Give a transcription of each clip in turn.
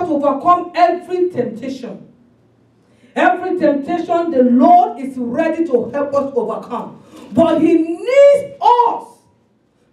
to overcome every temptation. Every temptation, the Lord is ready to help us overcome. But He needs us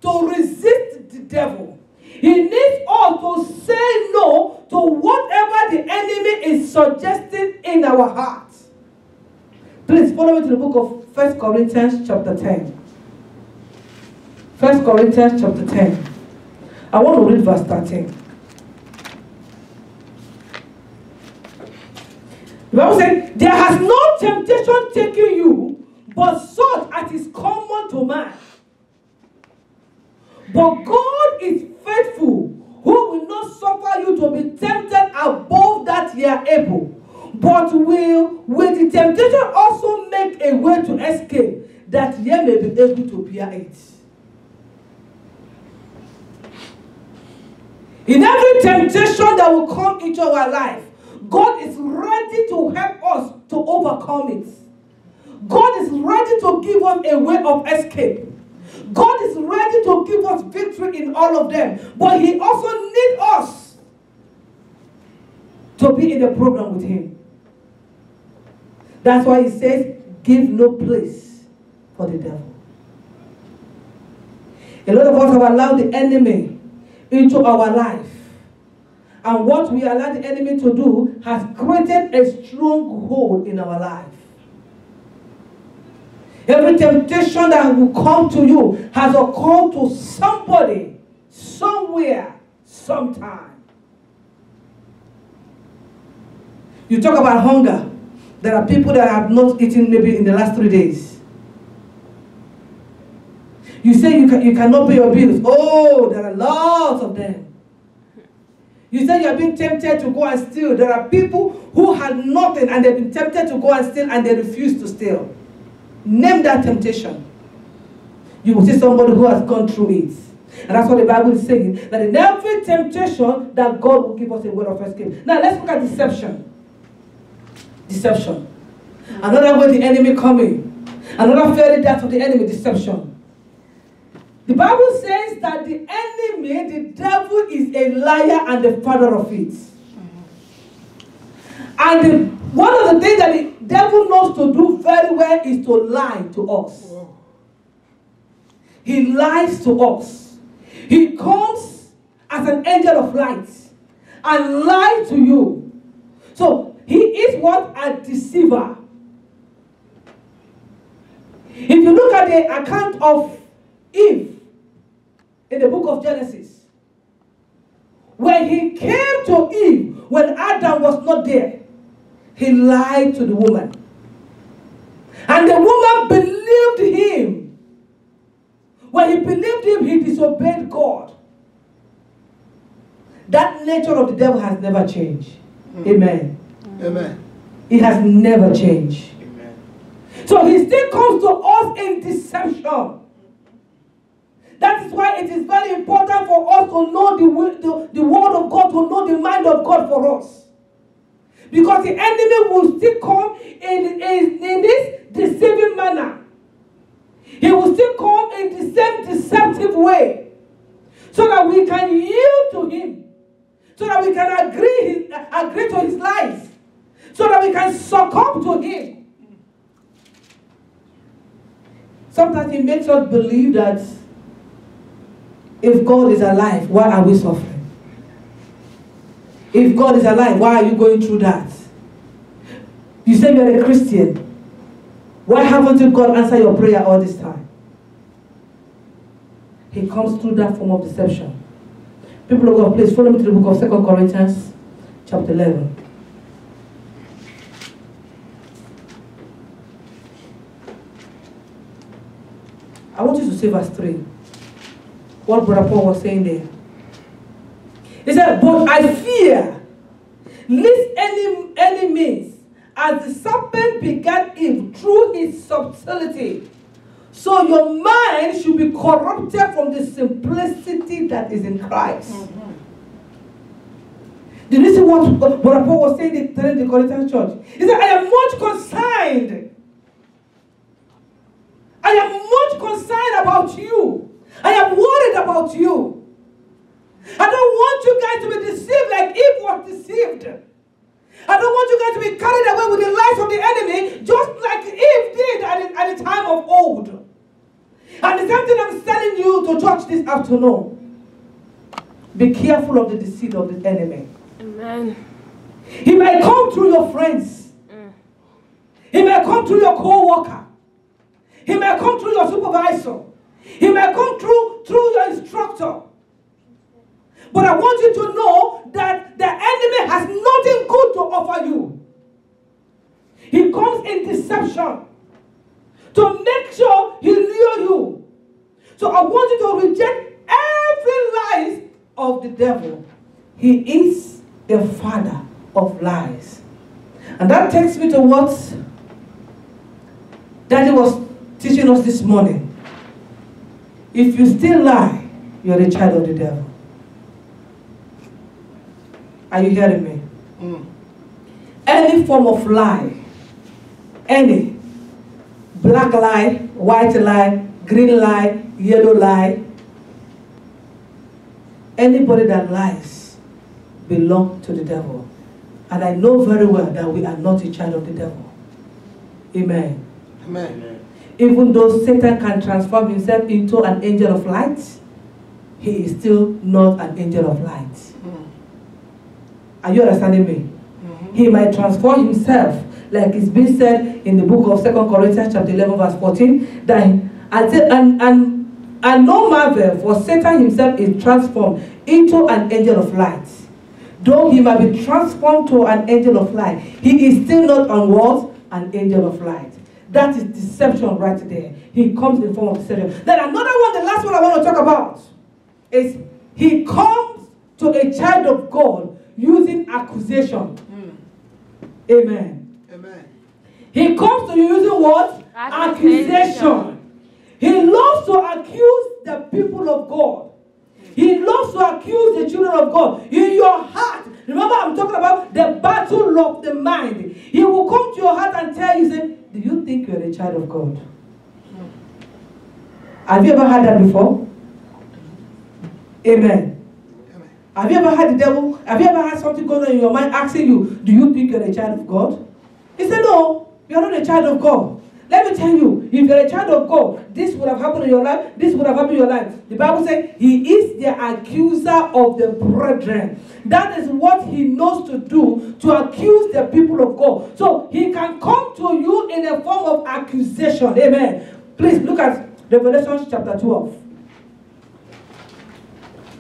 to resist the devil. He needs us to say no to whatever the enemy is suggesting in our hearts. Please follow me to the book of 1 Corinthians chapter 10. 1 Corinthians chapter 10. I want to read verse 13. The Bible says, there has no temptation taken you, but such as is common to man. But God is faithful, who will not suffer you to be tempted above that ye are able, but will with the temptation also make a way to escape, that ye may be able to bear it. In every temptation that will come into our life, God is ready to help us to overcome it. God is ready to give us a way of escape. God is ready to give us victory in all of them. But He also needs us to be in the program with Him. That's why He says, give no place for the devil. A lot of us have allowed the enemy into our life. And what we allow the enemy to do has created a stronghold in our life. Every temptation that will come to you has occurred to somebody, somewhere, sometime. You talk about hunger. There are people that have not eaten maybe in the last 3 days. You say you cannot pay your bills. Oh, there are lots of them. You say you are being tempted to go and steal. There are people who had nothing and they've been tempted to go and steal and they refuse to steal. Name that temptation. You will see somebody who has gone through it. And that's what the Bible is saying. That in every temptation, that God will give us a word of escape. Now let's look at deception. Deception. Another way the enemy coming. Another fairy dart of the enemy, deception. The Bible says that the enemy, the devil, is a liar and the father of it. And one of the things that the devil knows to do very well is to lie to us. He lies to us. He comes as an angel of light and lies to you. So he is what? A deceiver. If you look at the account of Eve in the book of Genesis, when he came to Eve, when Adam was not there, he lied to the woman. And the woman believed him. When he believed him, he disobeyed God. That nature of the devil has never changed. Amen. Amen. It has never changed. Amen. So he still comes to us in deception. That is why it is very important for us to know the word of God, to know the mind of God for us. Because the enemy will still come in this deceiving manner. He will still come in the same deceptive way. So that we can yield to him. So that we can agree to his lies. So that we can succumb to him. Sometimes he makes us believe that if God is alive, why are we suffering? If God is alive, why are you going through that? You say you're a Christian. Why haven't you God answered your prayer all this time? He comes through that form of deception. People of God, please follow me to the book of 2 Corinthians chapter 11. I want you to see verse 3. What Brother Paul was saying there. He said, but I fear, lest any means, as the serpent begat Eve through his subtlety, so your mind should be corrupted from the simplicity that is in Christ. Mm-hmm. Did you see what Brother Paul was saying in the Corinthian church? He said, I am much concerned. I am much concerned about you. I am worried about you. I don't want you guys to be deceived like Eve was deceived. this afternoon, be careful of the deceit of the enemy. Amen. He may come through your friends. He may come through your co-worker. He may come through your supervisor. He may come through your instructor. But I want you to know that the enemy has nothing good to offer you. He comes in deception to make sure he lure you. So I want you to reject every lie of the devil. He is the father of lies. And that takes me to what Daddy was teaching us this morning. If you still lie, you're a child of the devil. Are you hearing me? Any form of lie, any black lie, white lie, green lie, yellow lie, anybody that lies belongs to the devil. And I know very well that we are not a child of the devil. Amen. Amen. Even though Satan can transform himself into an angel of light, he is still not an angel of light. Are you understanding me? He might transform himself, like it's been said in the book of 2 Corinthians chapter 11 verse 14, that and no marvel, for Satan himself is transformed into an angel of light. Though he might be transformed to an angel of light, he is still not on what? An angel of light. That is deception right there. He comes in form of deception. Then another one, the last one I want to talk about, is he comes to a child of God using accusation. Amen. Amen. He comes to you using what? Accusation. He loves to accuse the people of God. He loves to accuse the children of God. In your heart, remember I'm talking about the battle of the mind. He will come to your heart and tell you, say, do you think you're a child of God? Have you ever heard that before? Amen. Have you ever had the devil? Have you ever had something going on in your mind asking you, do you think you're a child of God? He said, no, you're not a child of God. Let me tell you, if you're a child of God, this would have happened in your life, this would have happened in your life. The Bible says he is the accuser of the brethren. That is what he knows to do, to accuse the people of God. So he can come to you in a form of accusation. Amen. Please look at Revelation chapter 12.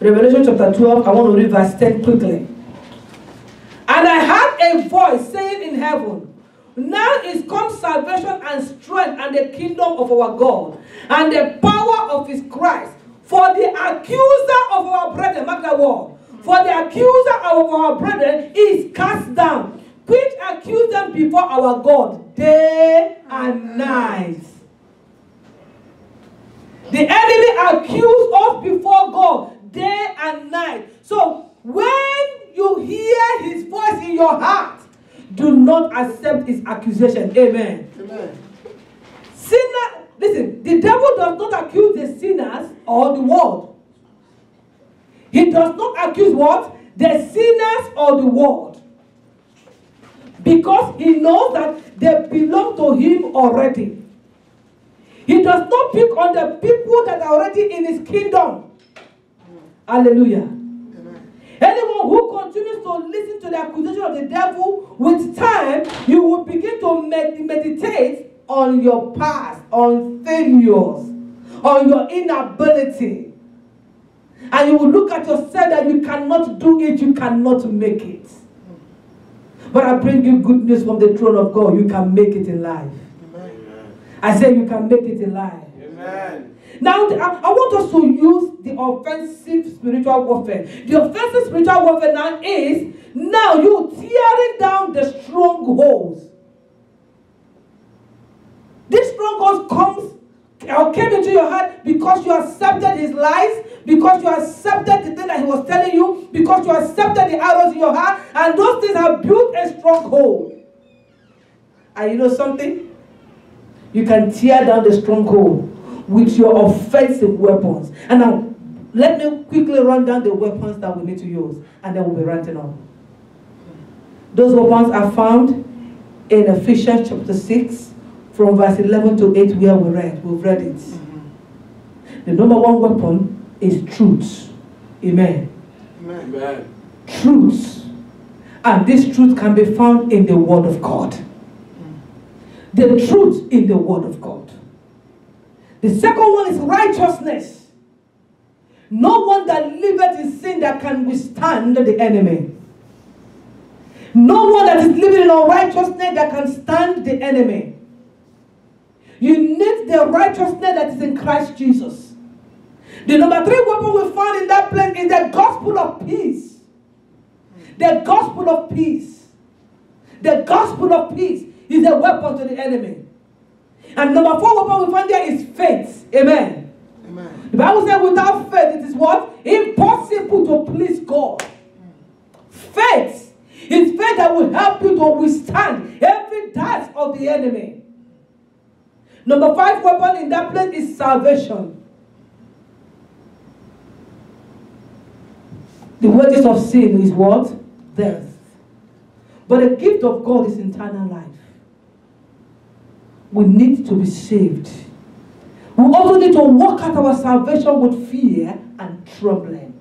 Revelation chapter 12, I want to read verse 10 quickly. And I heard a voice saying in heaven, now is come salvation and strength and the kingdom of our God and the power of his Christ. For the accuser of our brethren, mark that word, for the accuser of our brethren is cast down, which accuse them before our God day and night. The enemy accused us before God day and night. So when you hear his voice in your heart, do not accept his accusation. Amen. Amen. Sinner, listen, the devil does not accuse the sinners or the world. He does not accuse what? The sinners or the world. Because he knows that they belong to him already. He does not pick on the people that are already in his kingdom. Hallelujah. Anyone who continues to listen to the accusation of the devil, with time, you will begin to meditate on your past, on failures, on your inability. And you will look at yourself that you cannot do it, you cannot make it. But I bring you good news from the throne of God. You can make it in life. Amen. I say you can make it in life. Amen. Now, I want us to use the offensive spiritual warfare. The offensive spiritual warfare now is, now you tearing down the strongholds. This stronghold came into your heart because you accepted his lies, because you accepted the thing that he was telling you, because you accepted the arrows in your heart, and those things have built a stronghold. And you know something? You can tear down the stronghold with your offensive weapons. And now, let me quickly run down the weapons that we need to use, and then we'll be writing up. Those weapons are found in Ephesians chapter 6, from verse 11 to 8, where we've read it. The number one weapon is truth. Amen. Amen. Truth. And this truth can be found in the Word of God. The truth in the Word of God. The second one is righteousness. No one that liveth in sin that can withstand the enemy. No one that is living in unrighteousness that can stand the enemy. You need the righteousness that is in Christ Jesus. The number 3 weapon we found in that place is the gospel of peace. The gospel of peace. The gospel of peace is a weapon to the enemy. And number 4 weapon we find there is faith. Amen. Amen. The Bible says without faith it is what? Impossible to please God. Faith is faith that will help you to withstand every dart of the enemy. Number 5 weapon in that place is salvation. The wages of sin is what? Death. But the gift of God is eternal life. We need to be saved. We also need to work out our salvation with fear and trembling.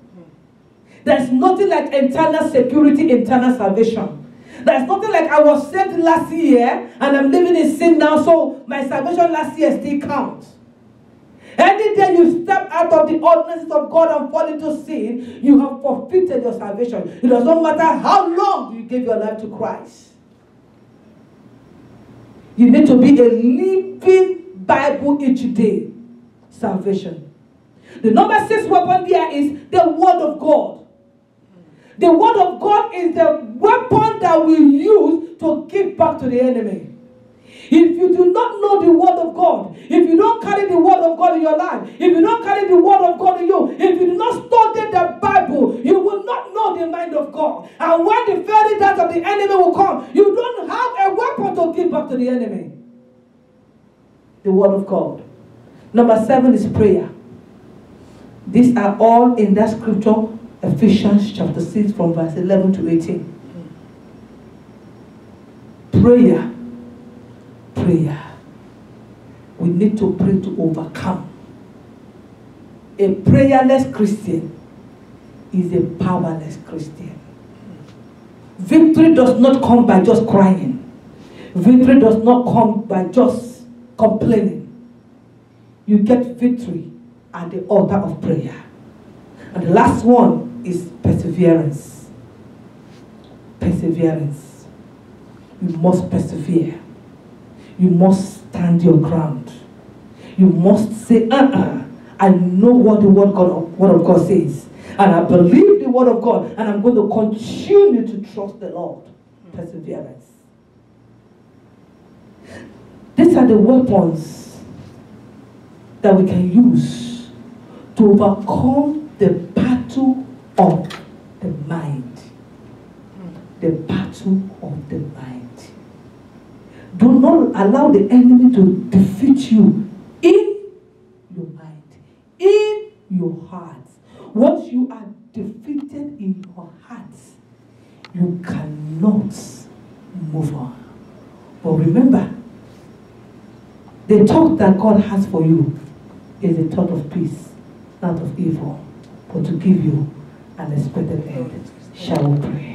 There's nothing like internal security, internal salvation. There's nothing like I was saved last year and I'm living in sin now, so my salvation last year still counts. Any day you step out of the ordinances of God and fall into sin, you have forfeited your salvation. It does not matter how long you gave your life to Christ. You need to be a living Bible each day. Salvation. The number 6 weapon there is the Word of God. The Word of God is the weapon that we use to give back to the enemy. If you do not know the Word of God, if you don't carry the Word of God in your life, if you don't carry the Word of God in you, if you do not study the Bible, you will not know the mind of God. And when the very death of the enemy will come, you don't have a weapon to give back to the enemy. The Word of God. Number 7 is prayer. These are all in that scripture, Ephesians chapter 6 from verse 11 to 18. Prayer. Prayer. We need to pray to overcome. A prayerless Christian is a powerless Christian. Victory does not come by just crying. Victory does not come by just complaining. You get victory at the altar of prayer. And the last one is perseverance. Perseverance. You must persevere. You must stand your ground. You must say, I know what the word of God says. And I believe the word of God. And I'm going to continue to trust the Lord. Perseverance. These are the weapons that we can use to overcome the battle of the mind. The battle of the mind. Do not allow the enemy to defeat you in your mind, in your heart. Once you are defeated in your heart, you cannot move on. But remember, the thought that God has for you is a thought of peace, not of evil, but to give you an expected end. Shall we pray?